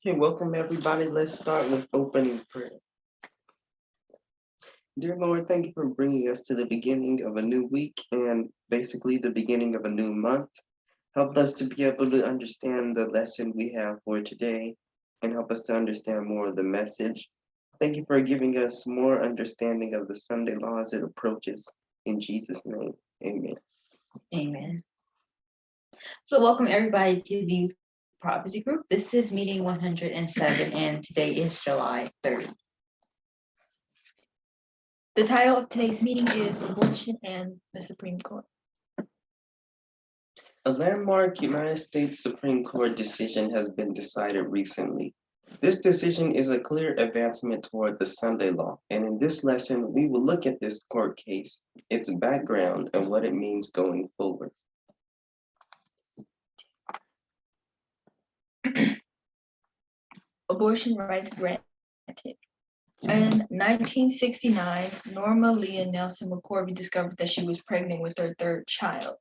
Okay, welcome everybody. Let's start with opening prayer. Dear Lord, thank you for bringing us to the beginning of a new week and basically the beginning of a new month. Help us to be able to understand the lesson we have for today and help us to understand more of the message. Thank you for giving us more understanding of the Sunday law as it approaches. In Jesus' name, amen. Amen. So welcome everybody to the Youth Prophecy Group. This is meeting 107 and today is July 30th. The title of today's meeting is Abortion and the Supreme Court. A landmark United States Supreme Court decision has been decided recently. This decision is a clear advancement toward the Sunday law, and in this lesson, we will look at this court case, its background, and what it means going forward. Abortion rights granted. In 1969, Norma Leah Nelson McCorvey discovered that she was pregnant with her third child.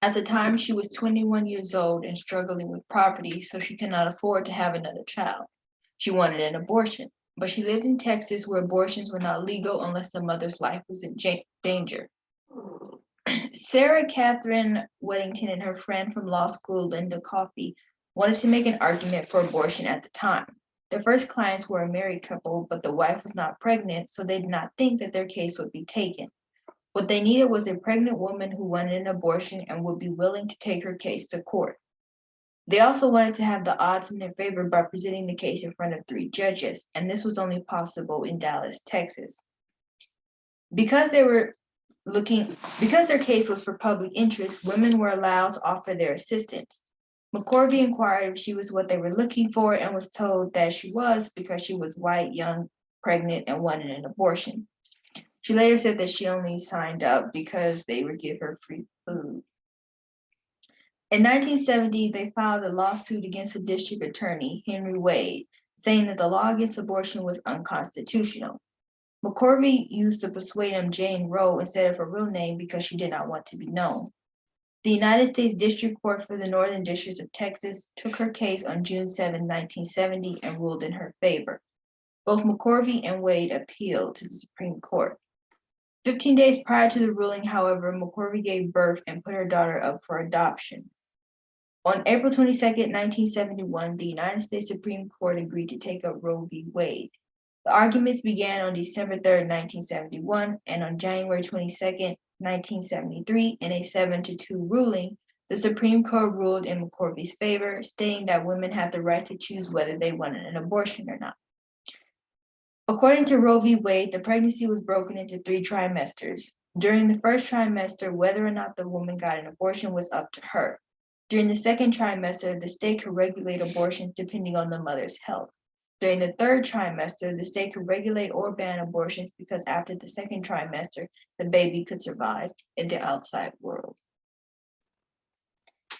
At the time, she was 21 years old and struggling with poverty, so she could not afford to have another child. She wanted an abortion, but she lived in Texas where abortions were not legal unless the mother's life was in danger. Sarah Catherine Weddington and her friend from law school, Linda Coffey, wanted to make an argument for abortion at the time. Their first clients were a married couple, but the wife was not pregnant, so they did not think that their case would be taken. What they needed was a pregnant woman who wanted an abortion and would be willing to take her case to court. They also wanted to have the odds in their favor by presenting the case in front of 3 judges, and this was only possible in Dallas, Texas. Because their case was for public interest, women were allowed to offer their assistance. McCorvey inquired if she was what they were looking for and was told that she was because she was white, young, pregnant, and wanted an abortion. She later said that she only signed up because they would give her free food. In 1970, they filed a lawsuit against the district attorney, Henry Wade, saying that the law against abortion was unconstitutional. McCorvey used to persuade him Jane Roe instead of her real name because she did not want to be known. The United States District Court for the Northern District of Texas took her case on June 7, 1970, and ruled in her favor. Both McCorvey and Wade appealed to the Supreme Court. 15 days prior to the ruling, however, McCorvey gave birth and put her daughter up for adoption. On April 22, 1971, the United States Supreme Court agreed to take up Roe v. Wade. The arguments began on December 3, 1971, and on January 22, 1973, in a 7-2 ruling, the Supreme Court ruled in McCorvey's favor, stating that women had the right to choose whether they wanted an abortion or not. According to Roe v. Wade, the pregnancy was broken into 3 trimesters. During the first trimester, whether or not the woman got an abortion was up to her. During the second trimester, the state could regulate abortions depending on the mother's health. During the third trimester, the state could regulate or ban abortions because after the second trimester, the baby could survive in the outside world.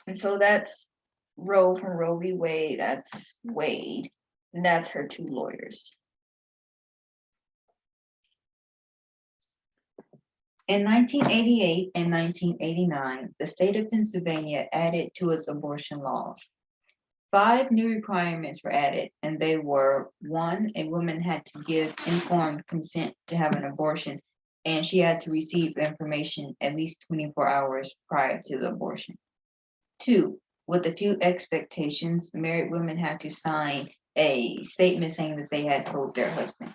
And so that's Roe from Roe v. Wade, that's Wade, and that's her 2 lawyers. In 1988 and 1989, the state of Pennsylvania added to its abortion laws. 5 new requirements were added, and they were: 1, a woman had to give informed consent to have an abortion, and she had to receive information at least 24 hours prior to the abortion. 2, with a few expectations, married women had to sign a statement saying that they had told their husband.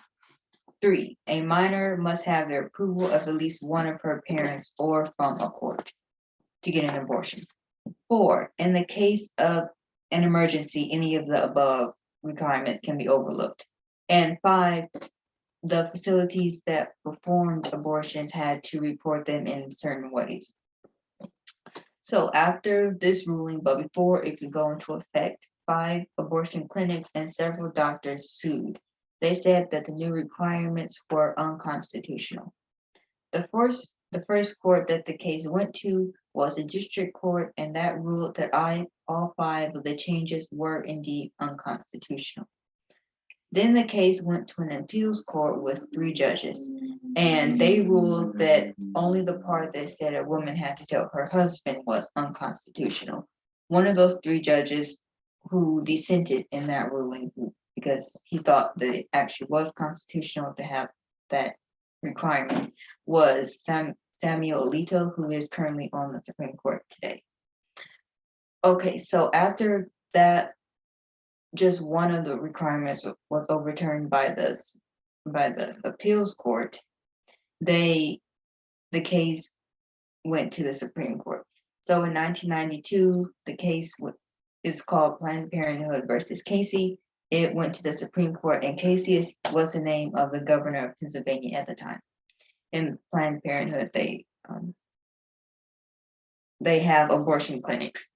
3, a minor must have the approval of at least one of her parents or from a court to get an abortion. 4, in the case of an emergency, any of the above requirements can be overlooked. And 5, the facilities that performed abortions had to report them in certain ways. So after this ruling, but before it could go into effect, 5 abortion clinics and several doctors sued. They said that the new requirements were unconstitutional. The first court that the case went to was a district court, and that ruled that all 5 of the changes were indeed unconstitutional. Then the case went to an appeals court with 3 judges, and they ruled that only the part that said a woman had to tell her husband was unconstitutional. One of those 3 judges who dissented in that ruling because he thought that it actually was constitutional to have that requirement, was Samuel Alito, who is currently on the Supreme Court today. Okay, so after that, just one of the requirements was overturned by the appeals court. The case went to the Supreme Court. So in 1992, the case is called Planned Parenthood versus Casey. It went to the Supreme Court, and Casey was the name of the governor of Pennsylvania at the time. In Planned Parenthood, they have abortion clinics.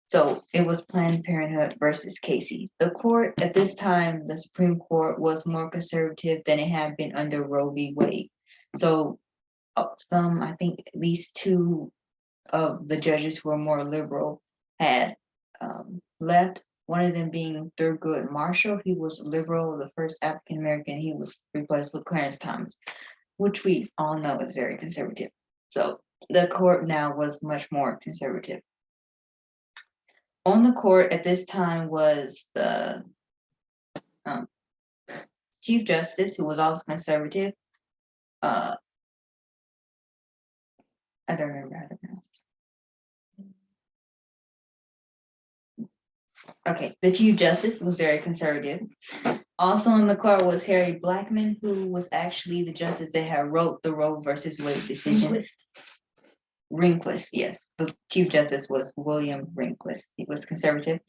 So it was Planned Parenthood versus Casey. The court at this time, the Supreme Court, was more conservative than it had been under Roe v. Wade. So I think at least two of the judges who were more liberal had left. One of them being Thurgood Marshall. He was liberal, the first African American. He was replaced with Clarence Thomas, which we all know is very conservative. So the court now was much more conservative. On the court at this time was the Chief Justice, who was also conservative. I don't remember how to pronounce it. Okay, the Chief Justice was very conservative. Also on the court was Harry Blackmun, who was actually the justice that had wrote the Roe versus Wade decision. Rehnquist, yes. The Chief Justice was William Rehnquist. He was conservative.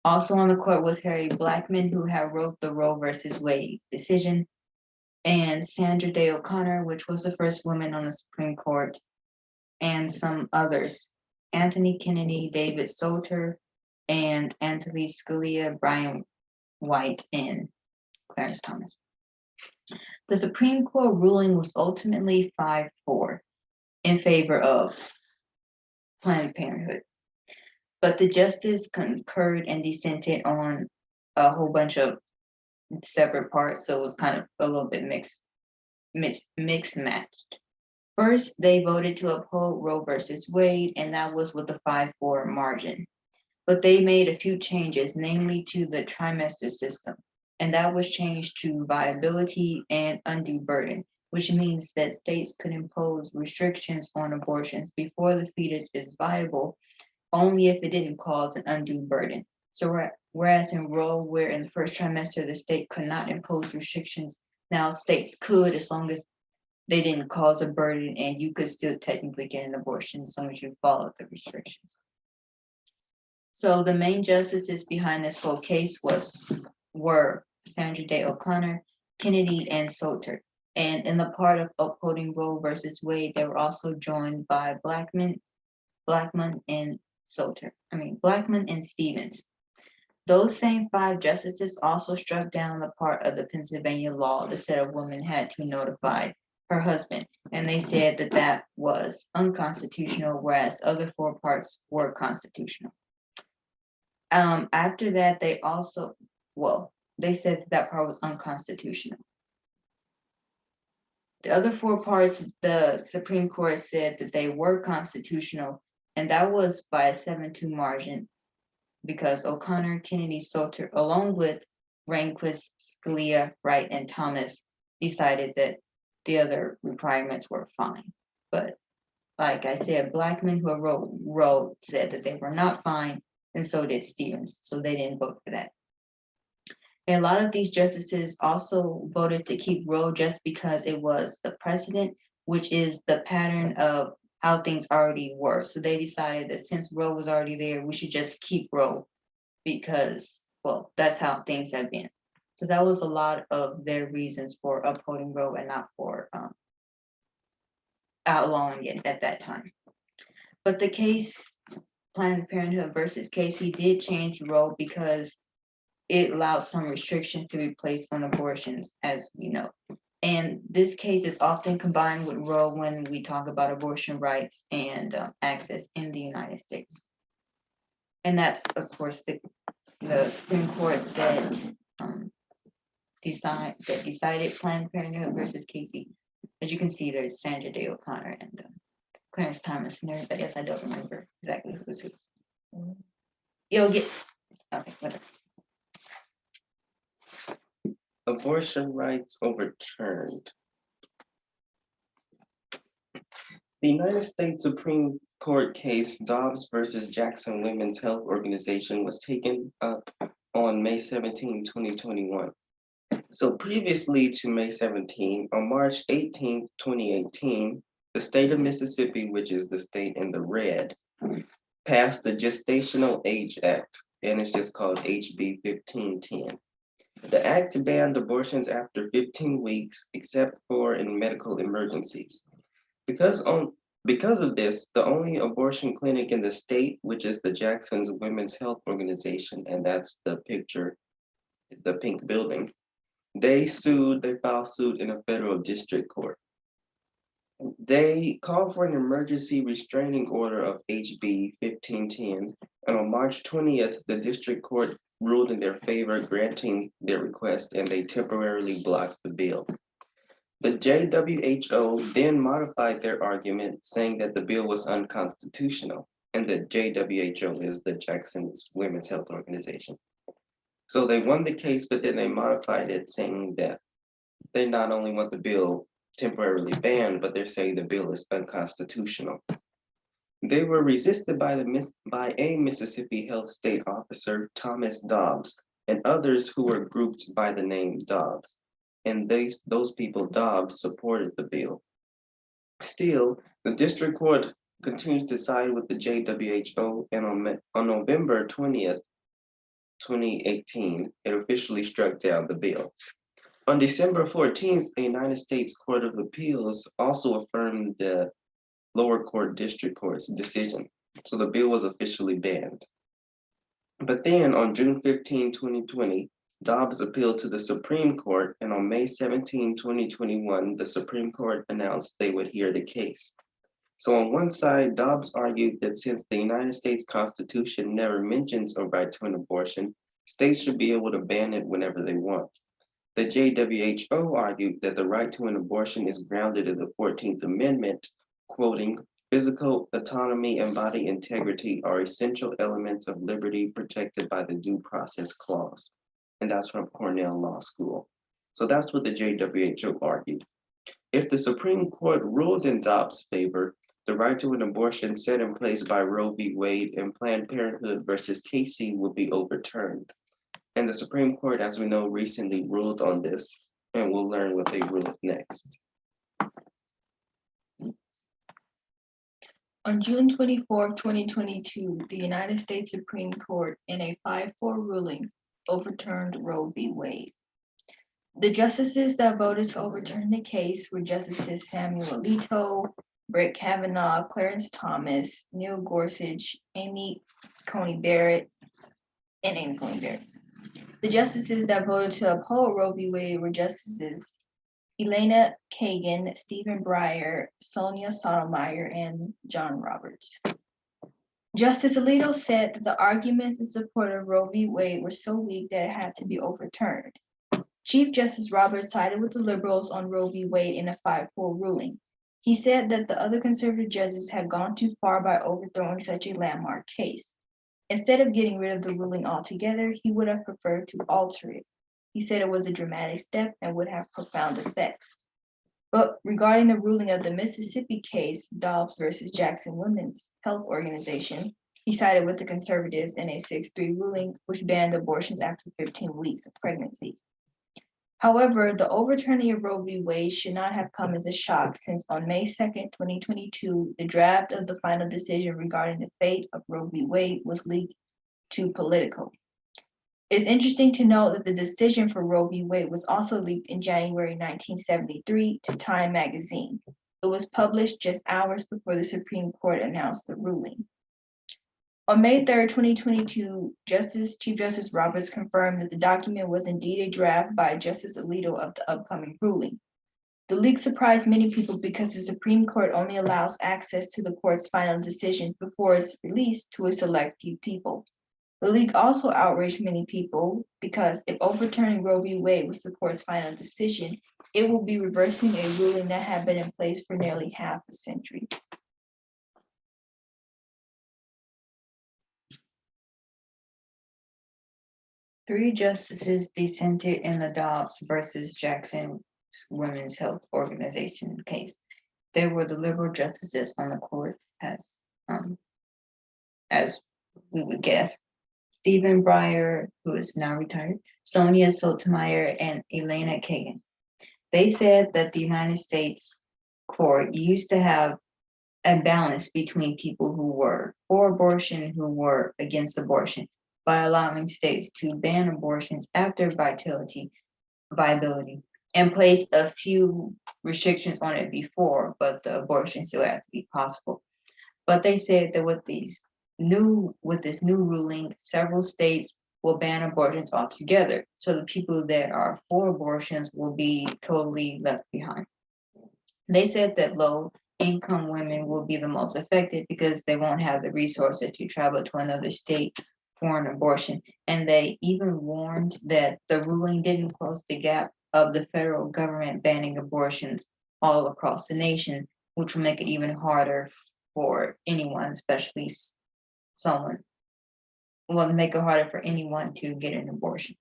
Also on the court was Harry Blackmun, who had wrote the Roe versus Wade decision, and Sandra Day O'Connor, which was the first woman on the Supreme Court, and some others: Anthony Kennedy, David Souter, and Anthony Scalia, Brian White, and Clarence Thomas. The Supreme Court ruling was ultimately 5-4 in favor of Planned Parenthood. But the justice concurred and dissented on a whole bunch of separate parts, so it was kind of a little bit mixed matched. First, they voted to uphold Roe versus Wade, and that was with a 5-4 margin. But they made a few changes, namely to the trimester system, and that was changed to viability and undue burden, which means that states could impose restrictions on abortions before the fetus is viable, only if it didn't cause an undue burden. So whereas in Roe, where in the first trimester the state could not impose restrictions, now states could, as long as they didn't cause a burden, and you could still technically get an abortion as long as you followed the restrictions. So the main justices behind this whole case were Sandra Day O'Connor, Kennedy, and Souter. And in the part of upholding Roe versus Wade, they were also joined by Blackmun and Blackmun and Stevens. Those same 5 justices also struck down the part of the Pennsylvania law that said a woman had to notify her husband, and they said that that was unconstitutional, whereas the other 4 parts were constitutional. After that, they said that part was unconstitutional. The other 4 parts, the Supreme Court said that they were constitutional, and that was by a 7-2 margin, because O'Connor, Kennedy, Souter, along with Rehnquist, Scalia, Wright, and Thomas, decided that the other requirements were fine. But like I said, Blackmun, who wrote Roe, said that they were not fine, and so did Stevens, so they didn't vote for that. And a lot of these justices also voted to keep Roe just because it was the precedent, which is the pattern of how things already were. So they decided that since Roe was already there, we should just keep Roe because, well, that's how things have been. So that was a lot of their reasons for upholding Roe and not for outlawing it at that time. But the case, Planned Parenthood versus Casey, did change Roe because it allowed some restrictions to be placed on abortions, as we know. And this case is often combined with Roe when we talk about abortion rights and access in the United States. And that's, of course, the Supreme Court that decided Planned Parenthood versus Casey. As you can see, there's Sandra Day O'Connor and Clarence Thomas and everybody else. I don't remember exactly who's who. You'll get, okay, whatever. Abortion rights overturned. The United States Supreme Court case Dobbs versus Jackson Women's Health Organization was taken up on May 17, 2021. So previously to May 17, on March 18, 2018, the state of Mississippi, which is the state in the red, passed the Gestational Age Act, and it's just called HB 1510. The act banned abortions after 15 weeks, except for in medical emergencies. Because of this, the only abortion clinic in the state, which is the Jackson's Women's Health Organization, and that's the picture, the pink building, they filed suit in a federal district court. They called for an emergency restraining order of HB 1510, and on March 20th, the district court ruled in their favor, granting their request, and they temporarily blocked the bill. The JWHO then modified their argument, saying that the bill was unconstitutional, and the JWHO is the Jackson's Women's Health Organization. So they won the case, but then they modified it, saying that they not only want the bill temporarily banned, but they're saying the bill is unconstitutional. They were resisted by a Mississippi Health State Officer, Thomas Dobbs, and others who were grouped by the name Dobbs. And those people, Dobbs, supported the bill. Still, the district court continued to side with the JWHO, and on November 20th, 2018, it officially struck down the bill. On December 14th, the United States Court of Appeals also affirmed the lower court district court's decision. So the bill was officially banned. But then on June 15, 2020, Dobbs appealed to the Supreme Court, and on May 17, 2021, the Supreme Court announced they would hear the case. So on one side, Dobbs argued that since the United States Constitution never mentions a right to an abortion, states should be able to ban it whenever they want. The JWHO argued that the right to an abortion is grounded in the 14th Amendment, quoting, "Physical autonomy and body integrity are essential elements of liberty protected by the Due Process Clause." And that's from Cornell Law School. So that's what the JWHO argued. If the Supreme Court ruled in Dobbs' favor, the right to an abortion set in place by Roe v. Wade and Planned Parenthood versus Casey will be overturned. And the Supreme Court, as we know, recently ruled on this, and we'll learn what they ruled next. On June 24, 2022, the United States Supreme Court, in a 5-4 ruling, overturned Roe v. Wade. The justices that voted to overturn the case were Justices Samuel Alito, Brett Kavanaugh, Clarence Thomas, Neil Gorsuch, Amy Coney Barrett. The justices that voted to uphold Roe v. Wade were Justices Elena Kagan, Stephen Breyer, Sonia Sotomayor, and John Roberts. Justice Alito said that the arguments in support of Roe v. Wade were so weak that it had to be overturned. Chief Justice Roberts sided with the liberals on Roe v. Wade in a 5-4 ruling. He said that the other conservative judges had gone too far by overthrowing such a landmark case. Instead of getting rid of the ruling altogether, he would have preferred to alter it. He said it was a dramatic step and would have profound effects. But regarding the ruling of the Mississippi case, Dobbs versus Jackson Women's Health Organization, he sided with the conservatives in a 6-3 ruling, which banned abortions after 15 weeks of pregnancy. However, the overturning of Roe v. Wade should not have come as a shock, since on May 2nd, 2022, the draft of the final decision regarding the fate of Roe v. Wade was leaked to Politico. It's interesting to note that the decision for Roe v. Wade was also leaked in January 1973 to Time magazine. It was published just hours before the Supreme Court announced the ruling. On May 3rd, 2022, Chief Justice Roberts confirmed that the document was indeed a draft by Justice Alito of the upcoming ruling. The leak surprised many people because the Supreme Court only allows access to the court's final decision before it's released to a select few people. The leak also outraged many people because if overturning Roe v. Wade was the court's final decision, it will be reversing a ruling that had been in place for nearly half a century. 3 justices dissented in the Dobbs versus Jackson Women's Health Organization case. There were the liberal justices on the court, as we would guess, Stephen Breyer, who is now retired, Sonia Sotomayor, and Elena Kagan. They said that the United States court used to have a balance between people who were for abortion, who were against abortion, by allowing states to ban abortions after viability, and place a few restrictions on it before, but the abortion still had to be possible. But they said that with this new ruling, several states will ban abortions altogether. So the people that are for abortions will be totally left behind. They said that low-income women will be the most affected because they won't have the resources to travel to another state for an abortion. And they even warned that the ruling didn't close the gap of the federal government banning abortions all across the nation, which will make it even harder for anyone, especially make it harder for anyone to get an abortion.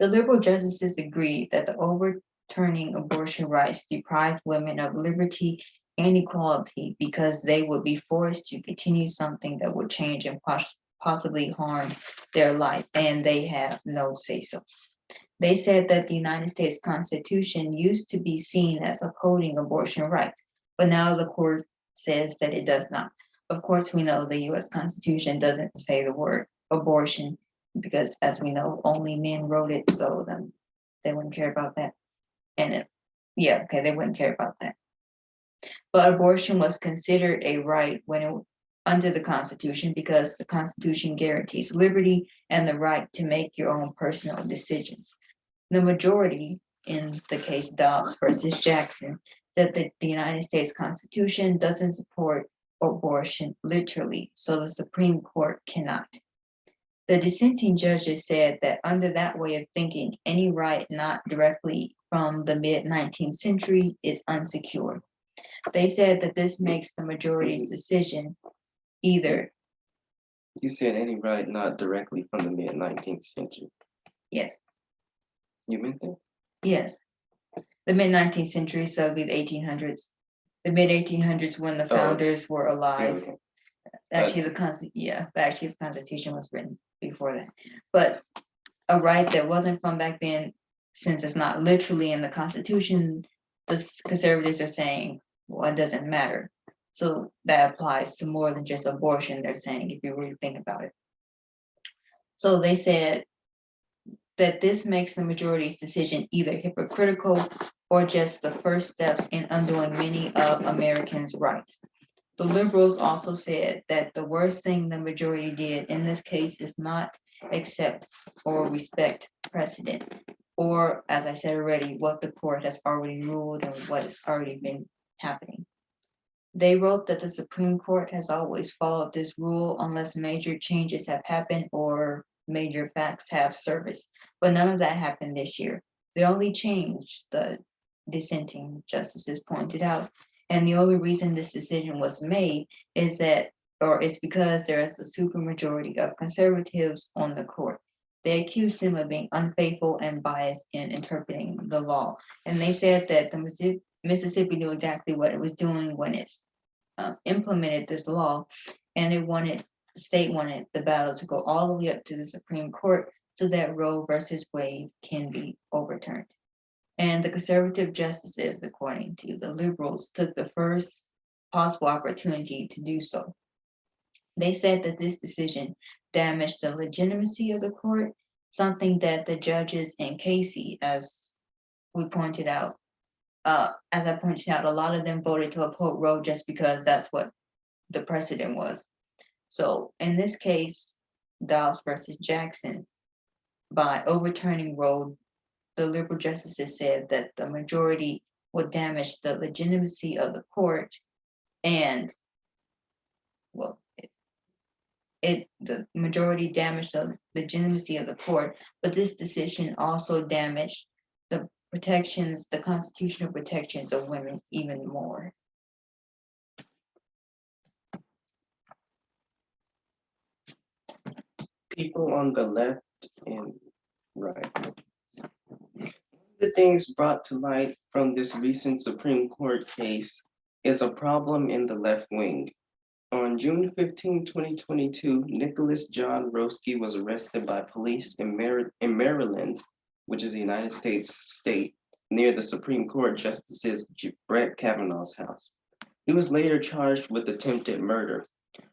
The liberal justices agreed that the overturning abortion rights deprived women of liberty and equality because they would be forced to continue something that would change and possibly harm their life, and they have no say-so. They said that the United States Constitution used to be seen as upholding abortion rights, but now the court says that it does not. Of course, we know the US Constitution doesn't say the word abortion because, as we know, only men wrote it, so they wouldn't care about that. And they wouldn't care about that. But abortion was considered a right under the Constitution because the Constitution guarantees liberty and the right to make your own personal decisions. The majority, in the case Dobbs versus Jackson, said that the United States Constitution doesn't support abortion literally, so the Supreme Court cannot. The dissenting judges said that under that way of thinking, any right not directly from the mid-19th century is unsecured. They said that this makes the majority's decision either. You said any right not directly from the mid-19th century. Yes. You meant that? Yes. The mid-19th century, so the 1800s. The mid-1800s when the founders were alive. Okay. Actually, the Constitution was written before that. But a right that wasn't from back then, since it's not literally in the Constitution, the conservatives are saying, well, it doesn't matter. So that applies to more than just abortion, they're saying, if you really think about it. So they said that this makes the majority's decision either hypocritical or just the first steps in undoing many of Americans' rights. The liberals also said that the worst thing the majority did in this case is not accept or respect precedent, or, as I said already, what the court has already ruled and what has already been happening. They wrote that the Supreme Court has always followed this rule unless major changes have happened or major facts have surfaced, but none of that happened this year. The only change, the dissenting justices pointed out, and the only reason this decision was made is because there is a supermajority of conservatives on the court. They accused him of being unfaithful and biased in interpreting the law, and they said that the Mississippi knew exactly what it was doing when it implemented this law, and the state wanted the battle to go all the way up to the Supreme Court so that Roe versus Wade can be overturned. And the conservative justices, according to the liberals, took the first possible opportunity to do so. They said that this decision damaged the legitimacy of the court, something that the judges in Casey, as I pointed out, a lot of them voted to uphold Roe just because that's what the precedent was. So in this case, Dobbs versus Jackson, by overturning Roe, the liberal justices said that the majority would damage the legitimacy of the court, and the majority damaged the legitimacy of the court, but this decision also damaged the constitutional protections of women even more. People on the left and right. The things brought to light from this recent Supreme Court case is a problem in the left wing. On June 15, 2022, Nicholas John Roski was arrested by police in Maryland, which is the United States state, near the Supreme Court Justice's Brett Kavanaugh's house. He was later charged with attempted murder.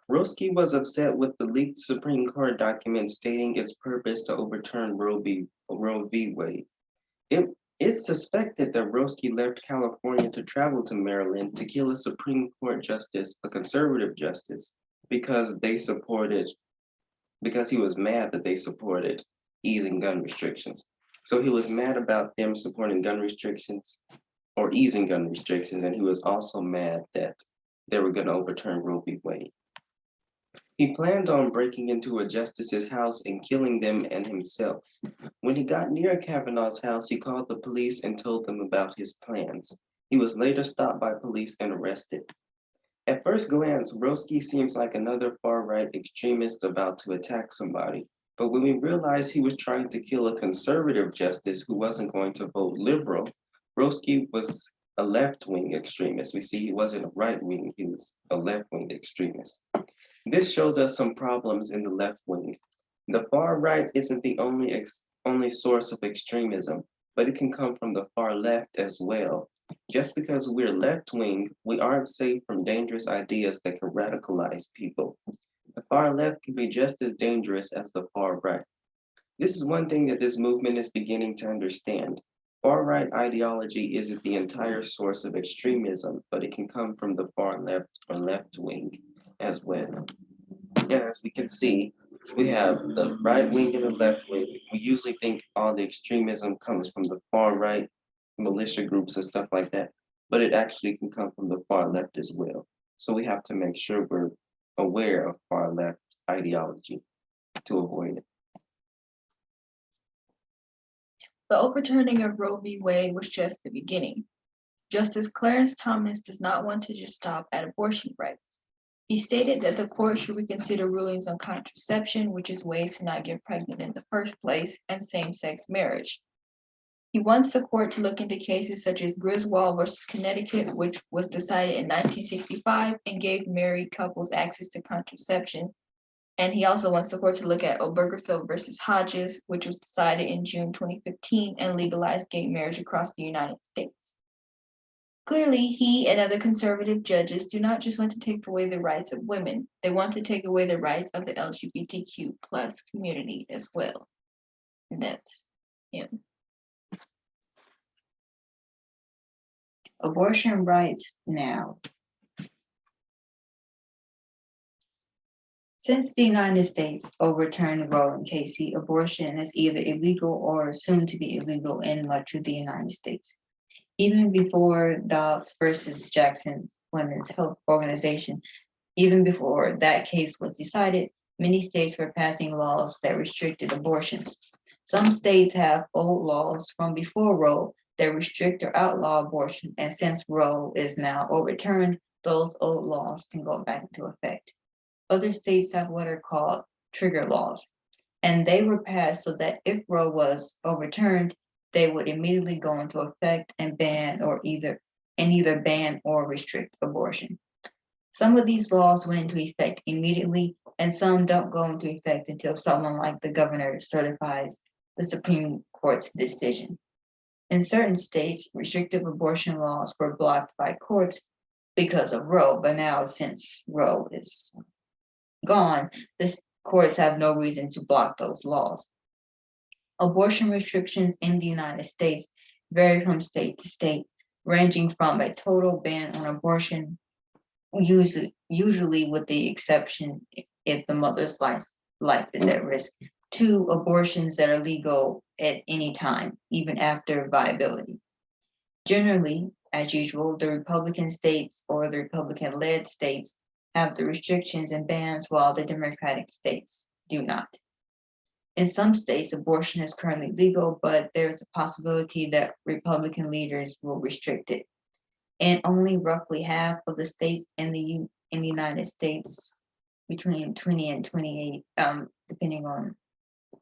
Roski was upset with the leaked Supreme Court document stating its purpose to overturn Roe v. Wade. It's suspected that Roski left California to travel to Maryland to kill a Supreme Court justice, a conservative justice, because he was mad that they supported easing gun restrictions. So he was mad about them supporting gun restrictions or easing gun restrictions, and he was also mad that they were going to overturn Roe v. Wade. He planned on breaking into a justice's house and killing them and himself. When he got near Kavanaugh's house, he called the police and told them about his plans. He was later stopped by police and arrested. At first glance, Roski seems like another far-right extremist about to attack somebody. But when we realized he was trying to kill a conservative justice who wasn't going to vote liberal, Roski was a left-wing extremist. We see he wasn't a right-wing, he was a left-wing extremist. This shows us some problems in the left wing. The far right isn't the only source of extremism, but it can come from the far left as well. Just because we're left wing, we aren't safe from dangerous ideas that can radicalize people. The far left can be just as dangerous as the far right. This is one thing that this movement is beginning to understand. Far right ideology isn't the entire source of extremism, but it can come from the far left or left wing as well. And as we can see, we have the right wing and the left wing. We usually think all the extremism comes from the far right, militia groups and stuff like that, but it actually can come from the far left as well. So we have to make sure we're aware of far left ideology to avoid it. The overturning of Roe v. Wade was just the beginning. Justice Clarence Thomas does not want to just stop at abortion rights. He stated that the court should reconsider rulings on contraception, which is ways to not get pregnant in the first place, and same-sex marriage. He wants the court to look into cases such as Griswold versus Connecticut, which was decided in 1965 and gave married couples access to contraception. And he also wants the court to look at Obergefell versus Hodges, which was decided in June 2015 and legalized gay marriage across the United States. Clearly, he and other conservative judges do not just want to take away the rights of women, they want to take away the rights of the LGBTQ plus community as well. And that's him. Abortion rights now. Since the United States overturned Roe and Casey, abortion is either illegal or soon to be illegal in much of the United States. Even before Dobbs versus Jackson Women's Health Organization, even before that case was decided, many states were passing laws that restricted abortions. Some states have old laws from before Roe that restrict or outlaw abortion, and since Roe is now overturned, those old laws can go back into effect. Other states have what are called trigger laws, and they were passed so that if Roe was overturned, they would immediately go into effect and either ban or restrict abortion. Some of these laws went into effect immediately, and some don't go into effect until someone like the governor certifies the Supreme Court's decision. In certain states, restrictive abortion laws were blocked by courts because of Roe, but now since Roe is gone, the courts have no reason to block those laws. Abortion restrictions in the United States vary from state to state, ranging from a total ban on abortion, usually with the exception if the mother's life is at risk, to abortions that are legal at any time, even after viability. Generally, as usual, the Republican states or the Republican-led states have the restrictions and bans while the Democratic states do not. In some states, abortion is currently legal, but there's a possibility that Republican leaders will restrict it. And only roughly half of the states in the United States, between 20 and 28, depending on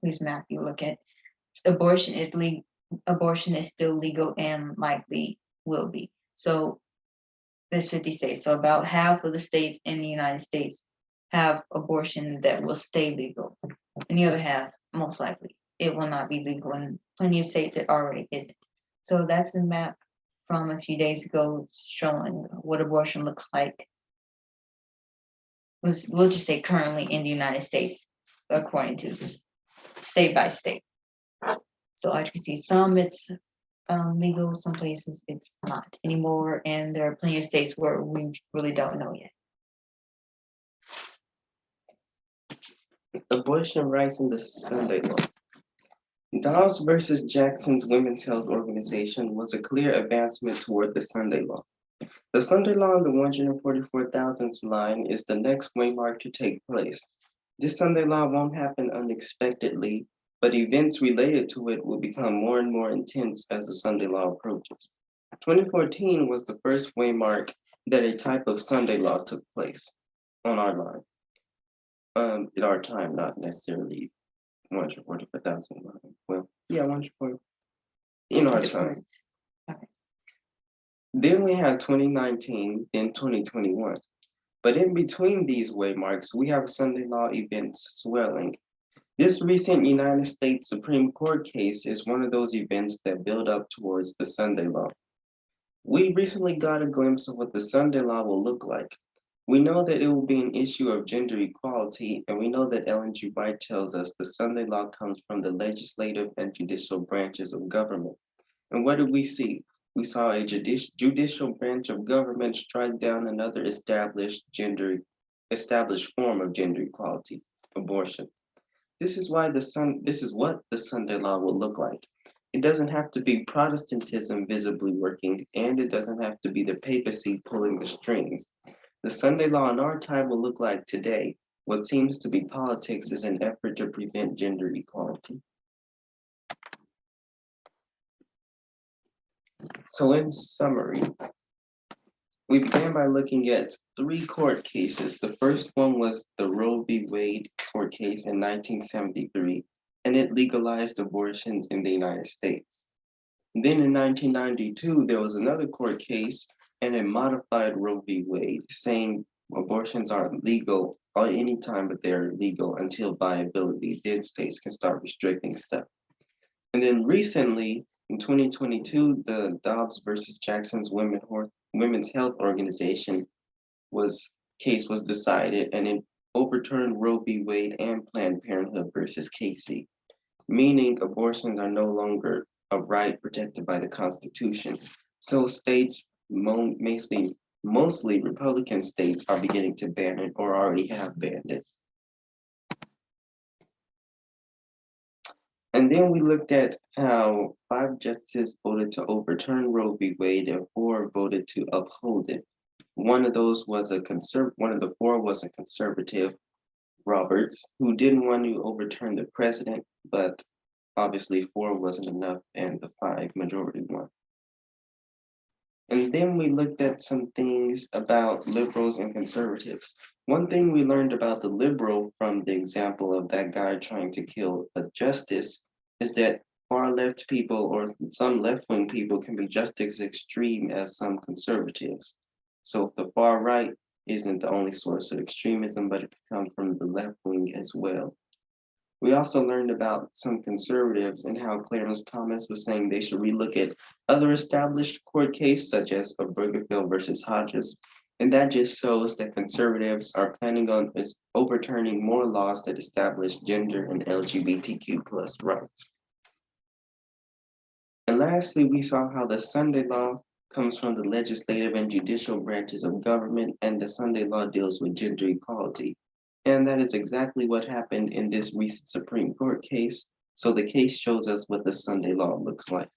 whose map you look at, abortion is still legal and likely will be. So there's 50 states. So about half of the states in the United States have abortion that will stay legal. And the other half, most likely, it will not be legal. And plenty of states it already isn't. So that's a map from a few days ago showing what abortion looks like. We'll just say currently in the United States, according to this state by state. So as you can see, some it's legal, some places it's not anymore, and there are plenty of states where we really don't know yet. Abortion rights in the Sunday law. Dobbs versus Jackson's Women's Health Organization was a clear advancement toward the Sunday law. The Sunday law on the 144,000th line is the next waymark to take place. This Sunday law won't happen unexpectedly, but events related to it will become more and more intense as the Sunday law approaches. 2014 was the first waymark that a type of Sunday law took place on our line. In our time, not necessarily 144,000 line. Well, yeah, 140 in our time. Okay. Then we had 2019, then 2021. But in between these waymarks, we have Sunday law events swelling. This recent United States Supreme Court case is one of those events that build up towards the Sunday law. We recently got a glimpse of what the Sunday law will look like. We know that it will be an issue of gender equality, and we know that Ellen G. White tells us the Sunday law comes from the legislative and judicial branches of government. And what did we see? We saw a judicial branch of government strike down another established form of gender equality, abortion. This is what the Sunday law will look like. It doesn't have to be Protestantism visibly working, and it doesn't have to be the papacy pulling the strings. The Sunday law in our time will look like today. What seems to be politics is an effort to prevent gender equality. So in summary, we began by looking at 3 court cases. The first one was the Roe v. Wade court case in 1973, and it legalized abortions in the United States. Then in 1992, there was another court case, and it modified Roe v. Wade, saying abortions aren't legal at any time, but they're legal until viability. Then states can start restricting stuff. And then recently, in 2022, the Dobbs versus Jackson's Women's Health Organization case was decided, and it overturned Roe v. Wade and Planned Parenthood versus Casey, meaning abortions are no longer a right protected by the Constitution. So states, mostly Republican states, are beginning to ban it or already have banned it. And then we looked at how 5 justices voted to overturn Roe v. Wade and 4 voted to uphold it. One of the 4 was a conservative, Roberts, who didn't want to overturn the precedent, but obviously 4 wasn't enough and the 5 majority won. And then we looked at some things about liberals and conservatives. One thing we learned about the liberal from the example of that guy trying to kill a justice is that far left people or some left-wing people can be just as extreme as some conservatives. So the far right isn't the only source of extremism, but it can come from the left wing as well. We also learned about some conservatives and how Clarence Thomas was saying they should relook at other established court cases such as Obergefell versus Hodges. And that just shows that conservatives are planning on overturning more laws that establish gender and LGBTQ+ rights. And lastly, we saw how the Sunday law comes from the legislative and judicial branches of government, and the Sunday law deals with gender equality. And that is exactly what happened in this recent Supreme Court case. So the case shows us what the Sunday law looks like.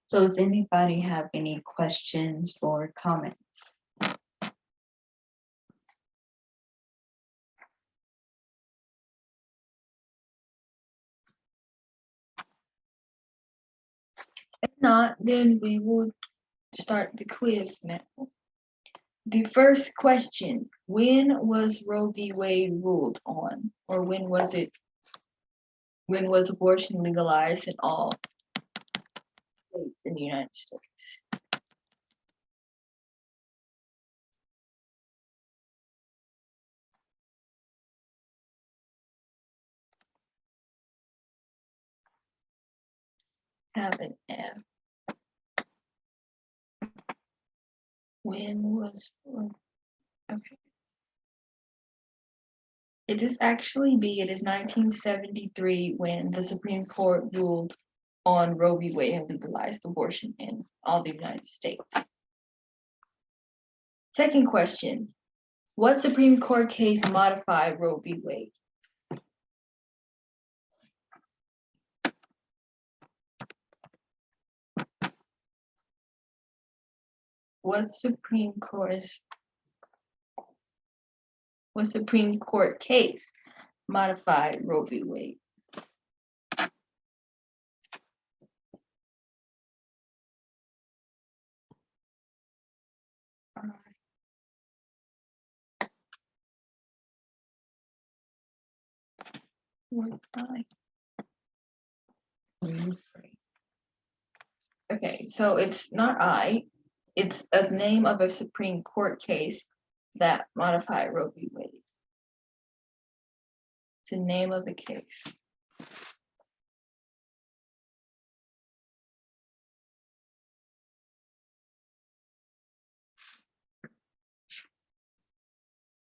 So does anybody have any questions or comments? If not, then we will start the quiz now. The first question, when was Roe v. Wade ruled on? Or when was it When was abortion legalized in all states in the United States? Have an F. When was, okay. It is actually B. It is 1973 when the Supreme Court ruled on Roe v. Wade and legalized abortion in all the United States. Second question. What Supreme Court case modified Roe v. Wade? What Supreme Court case modified Roe v. Wade? What's I? Okay, so it's not I. It's a name of a Supreme Court case that modified Roe v. Wade. It's the name of the case.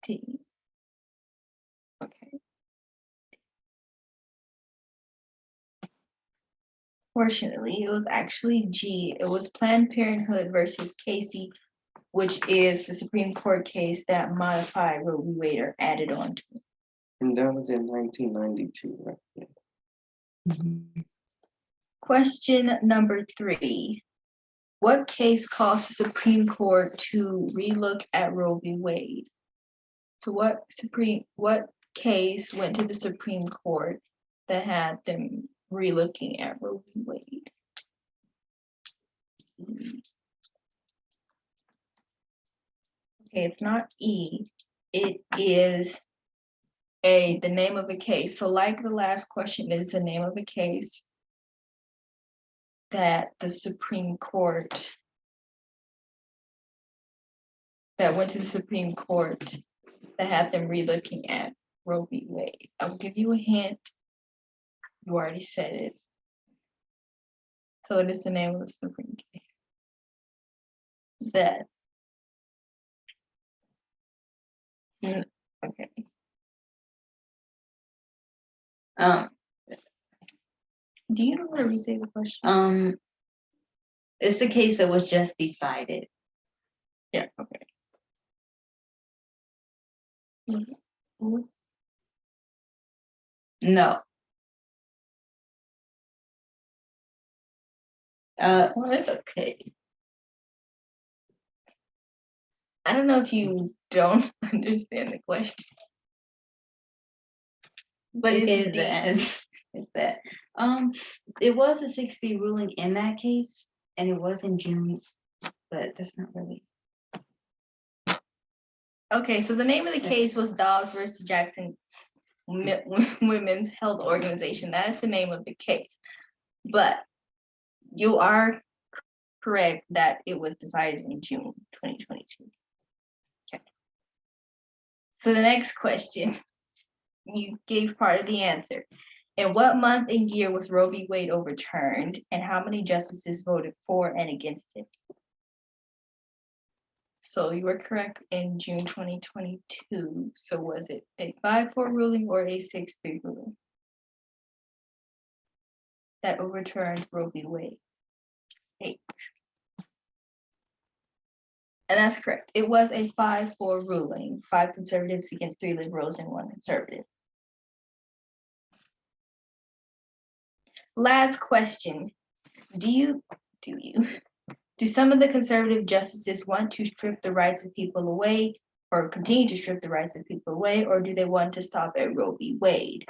T. Okay. Fortunately, it was actually G. It was Planned Parenthood versus Casey, which is the Supreme Court case that modified Roe v. Wade or added on to it. And that was in 1992, right? Yeah. Question number 3. What case caused the Supreme Court to relook at Roe v. Wade? So what case went to the Supreme Court that had them relooking at Roe v. Wade? Okay, it's not E. It is A, the name of a case. So like the last question is the name of a case that the Supreme Court, that went to the Supreme Court that had them relooking at Roe v. Wade. I'll give you a hint. You already said it. So it is the name of the Supreme case. That. Okay. Do you know how to restate the question? It's the case that was just decided. Yeah, okay. Mm-hmm. No. Well, it's okay. I don't know if you don't understand the question. But it it's is D. that. It's that. It was a 60 ruling in that case, and it was in June, but that's not really. Okay, so the name of the case was Dobbs versus Jackson Women's Health Organization. That is the name of the case. But you are correct that it was decided in June 2022. Okay. So the next question, you gave part of the answer. In what month and year was Roe v. Wade overturned, and how many justices voted for and against it? So you were correct in June 2022. So was it a 5-4 ruling or a 6-3 ruling that overturned Roe v. Wade? H. And that's correct. It was a 5-4 ruling. 5 conservatives against 3 liberals and 1 conservative. Last question. Do some of the conservative justices want to strip the rights of people away or continue to strip the rights of people away, or do they want to stop at Roe v. Wade?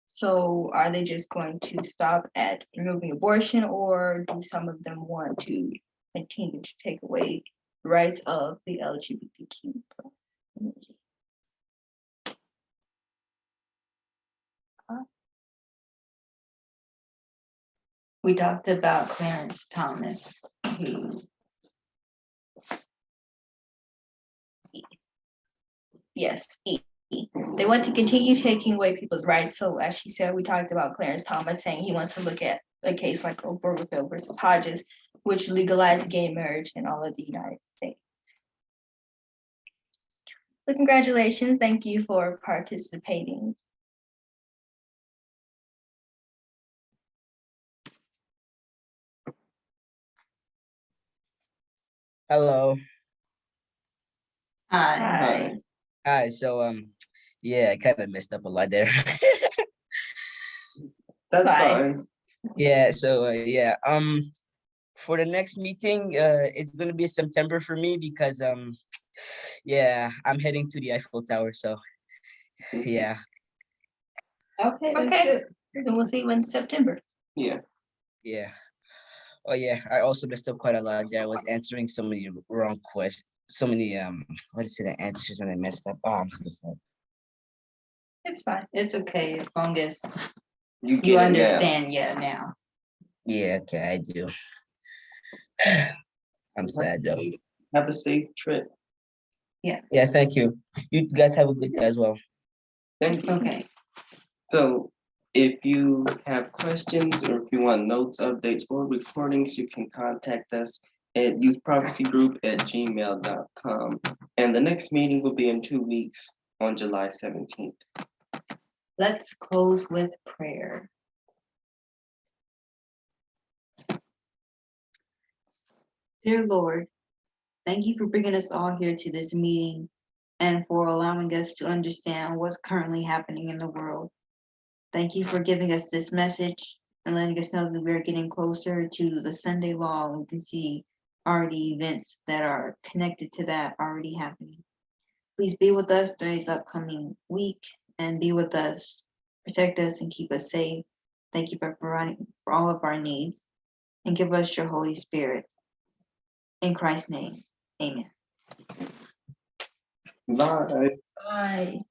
So are they just going to stop at removing abortion, or do some of them want to continue to take away the rights of the LGBTQ+ ? We talked about Clarence Thomas, who Yes, E. They want to continue taking away people's rights. So as she said, we talked about Clarence Thomas saying he wants to look at a case like Obergefell versus Hodges, which legalized gay marriage in all of the United States. So congratulations. Thank you for participating. Hello. Hi. Hi. So yeah, I kind of messed up a lot there. That's Fine. fine. Yeah, so yeah. For the next meeting, it's gonna be September for me because yeah, I'm heading to the Eiffel Tower. So yeah. okay, that's Okay. good. Then we'll see you in September. Yeah. Yeah. Oh yeah, I also messed up quite a lot there. I was answering so many wrong questions, so many what is it, the answers, and I messed up. Oh, I'm so sorry. It's fine. It's okay as long as You you get it now. understand. Yeah, now. Yeah, okay, I do. I'm sad though. Have a safe trip. Yeah, thank you. You guys have a good day as well. Thank you. Okay. So if you have questions or if you want notes, updates, or recordings, you can contact us at youthprophecygroup@gmail.com. And the next meeting will be in 2 weeks on July 17th. Let's close with prayer. Dear Lord, thank you for bringing us all here to this meeting and for allowing us to understand what's currently happening in the world. Thank you for giving us this message and letting us know that we're getting closer to the Sunday law. And we can see already events that are connected to that already happening. Please be with us during this upcoming week and be with us, protect us and keep us safe. Thank you for providing for all of our needs and give us your Holy Spirit. In Christ's name, amen. Bye. Bye.